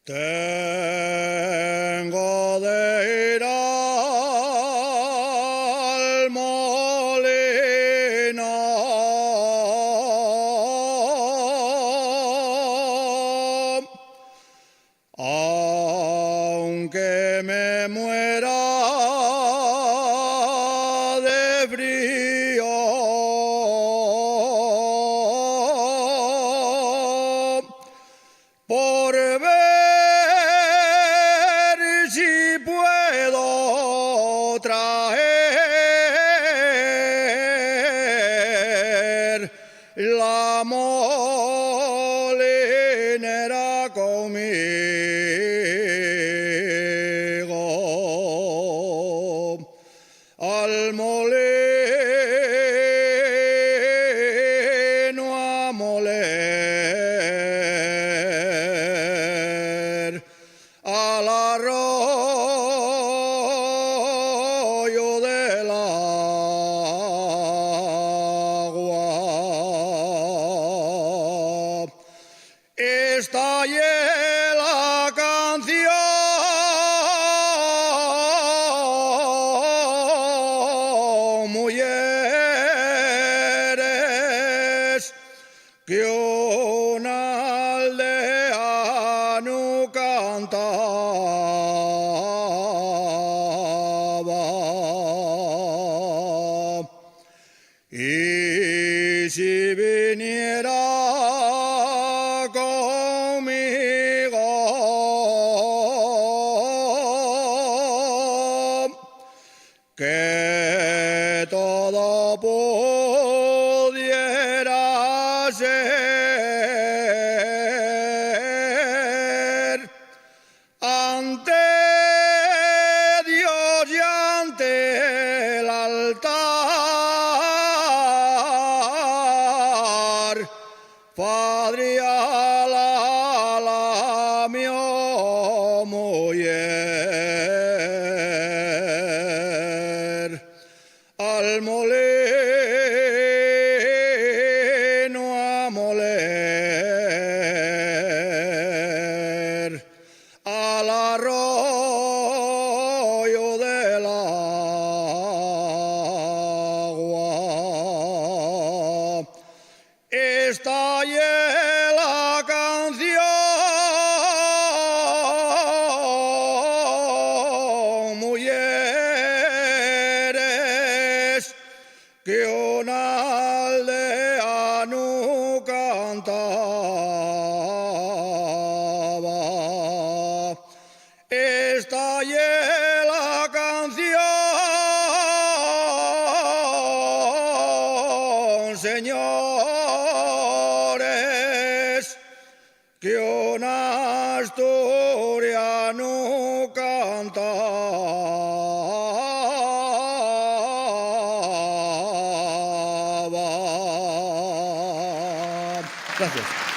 Tengo de ir al molino aunque me muera de frío, por ver si puedo traer la molinera conmigo al molino a moler al arroyo del agua. Esta es la canción, mujeres, que un aldeano cantaba. Y si viniera conmigo, que todo pudiera ser ante Dios y ante el altar, Padre a la mio mujer al molino a moler al arroyo del agua. Esta es la canción, mujeres, que un aldeano cantaba. Esta es la canción, señores, que un asturiano cantaba. Gracias.